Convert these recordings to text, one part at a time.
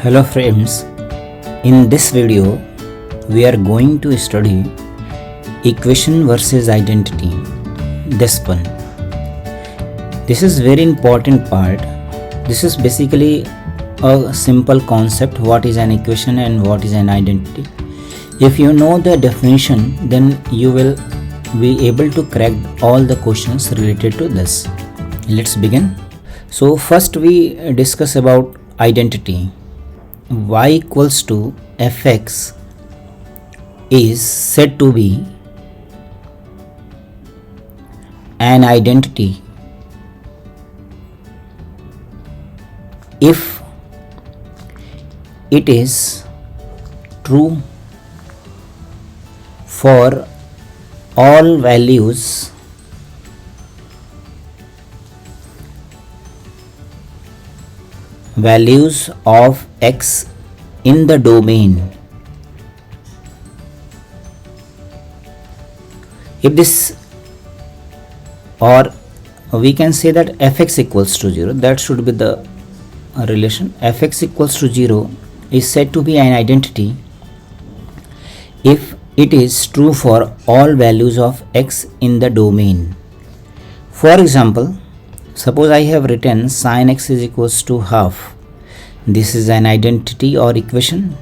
Hello friends, in this video we are going to study equation versus identity. This one. This is very important part. This is basically a simple concept, what is an equation and what is an identity. If you know the definition, then you will be able to crack all the questions related to this. Let's begin. So first we discuss about identity. Y equals to fx is said to be an identity if it is true for all values of x in the domain. If this, or we can say that fx equals to 0, that should be the relation. Fx equals to 0 is said to be an identity if it is true for all values of x in the domain. For example, suppose I have written sin x is equals to half. This is an identity or equation.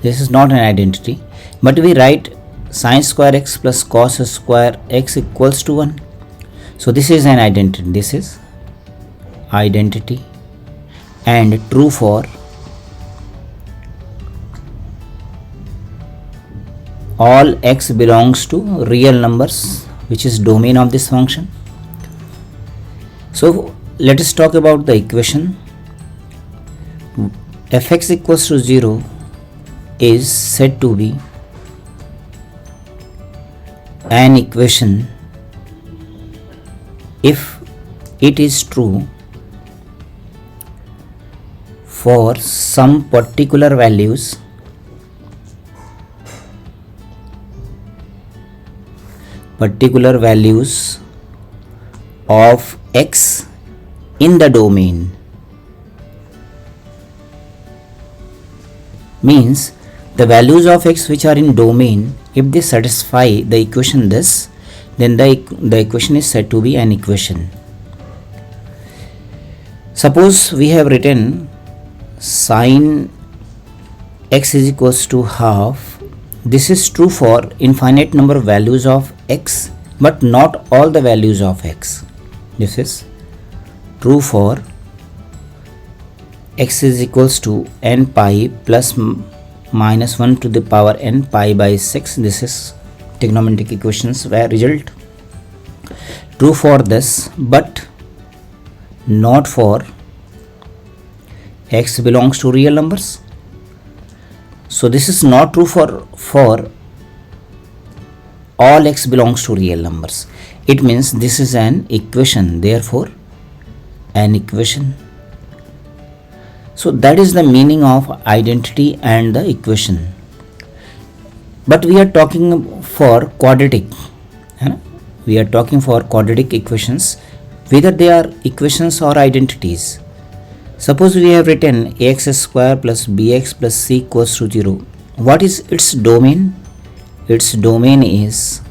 This is not an identity, but we write sin square x plus cos square x equals to 1. So this is an identity. This is identity and true for all x belongs to real numbers, which is domain of this function. So let us talk about the equation. Fx equals to 0 is said to be an equation if it is true for some particular values of x in the domain. Means the values of x which are in domain, if they satisfy the equation this, then the equation is said to be an equation. Suppose we have written sin x is equals to half. This is true for infinite number of values of x, but not all the values of x. This is true for x is equals to n pi plus minus 1 to the power n pi by 6. This is trigonometric equations where result true for this, but not for x belongs to real numbers. So this is not true for all x belongs to real numbers. It means this is an equation, therefore an equation. So that is the meaning of identity and the equation. But we are talking for quadratic. We are talking for quadratic equations, whether they are equations or identities. Suppose we have written ax square plus bx plus c equals to 0. What is its domain? Its domain is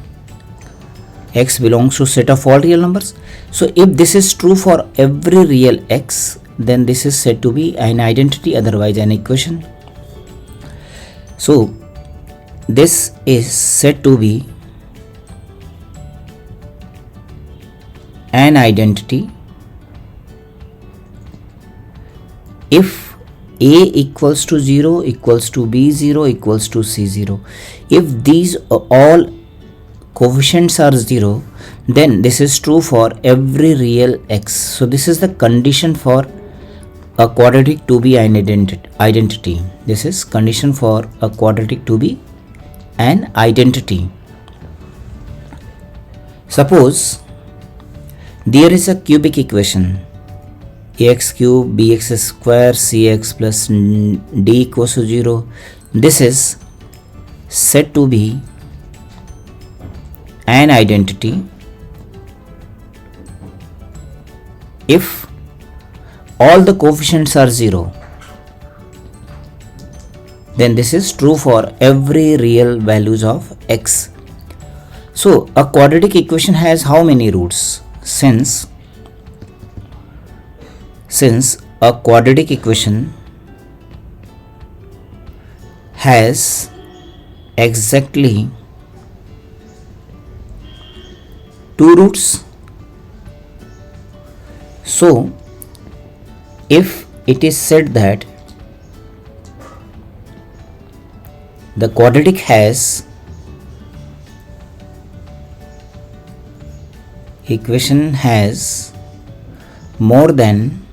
x belongs to set of all real numbers. So if this is true for every real x, then this is said to be an identity, otherwise an equation. So this is said to be an identity if a equals to 0 equals to b0 equals to c0. If these all coefficients are 0, then this is true for every real x. So this is the condition for a quadratic to be an identity. This is condition for a quadratic to be an identity. Suppose there is a cubic equation ax cube bx square cx plus d equals to 0. This is said to be an identity if all the coefficients are 0. then this is true for every real values of x. So a quadratic equation has how many roots? Since a quadratic equation has exactly 2 roots, so if it is said that the quadratic has equation has more than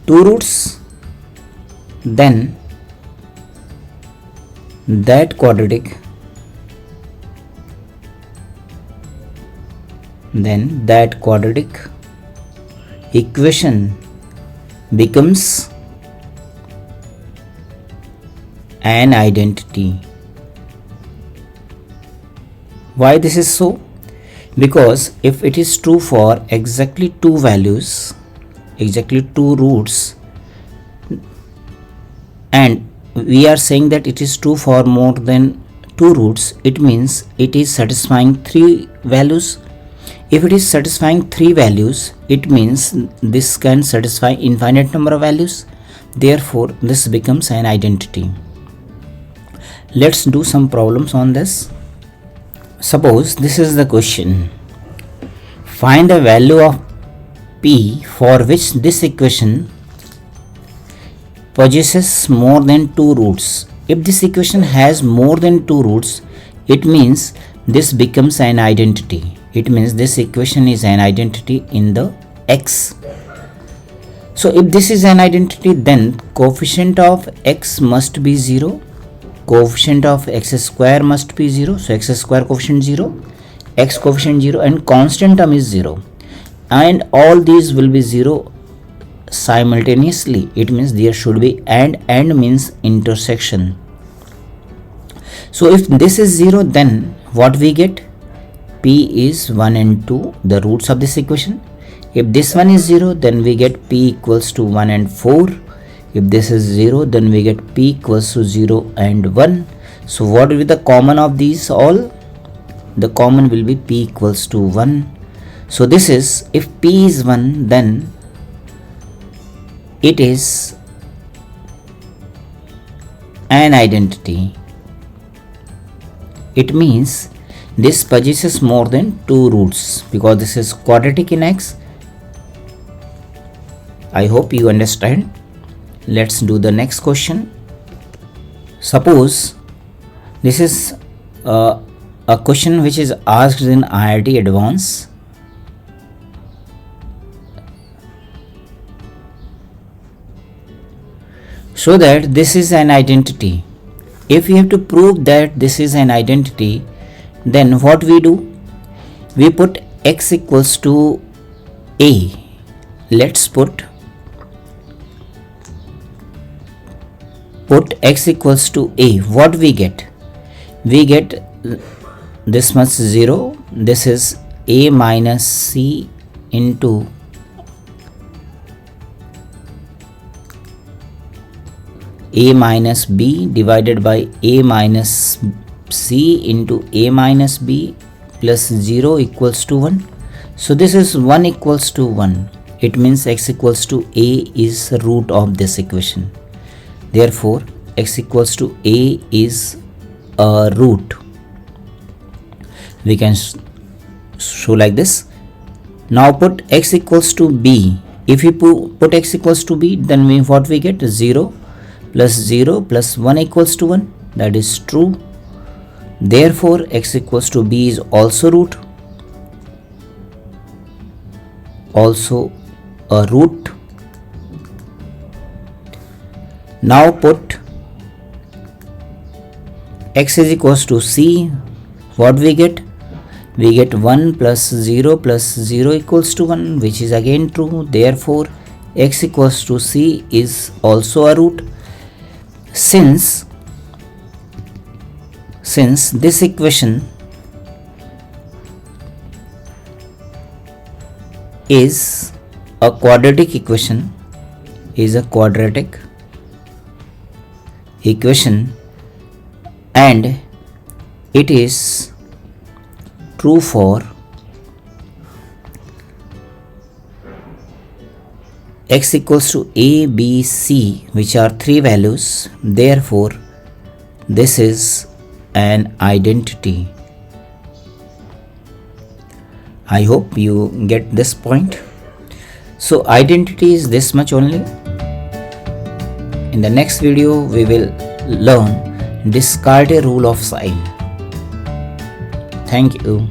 2 roots, then that quadratic equation becomes an identity. Why this is so? Because if it is true for exactly 2 values, exactly 2 roots, and we are saying that it is true for more than 2 roots, it means it is satisfying 3 values. If it is satisfying 3 values, it means this can satisfy infinite number of values. Therefore, this becomes an identity. Let's do some problems on this. Suppose this is the question. Find the value of p for which this equation possesses more than 2 roots. If this equation has more than 2 roots, it means this becomes an identity. It means this equation is an identity in the x. So if this is an identity, then coefficient of x must be 0, coefficient of x square must be 0, so x square coefficient 0, x coefficient 0, and constant term is 0, and all these will be 0 simultaneously. It means there should be and means intersection. So if this is 0, then what we get? P is 1 and 2, the roots of this equation. If this one is 0, then we get p equals to 1 and 4. If this is 0, then we get p equals to 0 and 1. So what will be the common of these all? The common will be p equals to 1. So this is, if p is 1, then it is an identity. It means this possesses more than 2 roots because this is quadratic in x. I hope you understand. Let's do the next question. Suppose this is a question which is asked in IIT Advance. So that this is an identity. If we have to prove that this is an identity, then what we do? We put x equals to a. Let's put x equals to a. What we get? We get this much 0. This is a minus c into a minus b divided by a minus c into a minus b plus 0 equals to 1. So this is 1 equals to 1. It means x equals to a is root of this equation. Therefore, x equals to a is a root. We can show like this. Now put x equals to b. If we put x equals to b, then what we get? 0 plus 0 plus 1 equals to 1. That is true. Therefore, x equals to b is also root. Also a root. Now put x is equals to c. What we get? We get 1 plus 0 equals to 1, which is again true. Therefore, x equals to c is also a root. Since this equation is a quadratic equation, equation and it is true for x equals to a, b, c, which are 3 values, therefore this is an identity. I hope you get this point. So identity is this much only. In the next video we will learn discard a rule of sign. Thank you.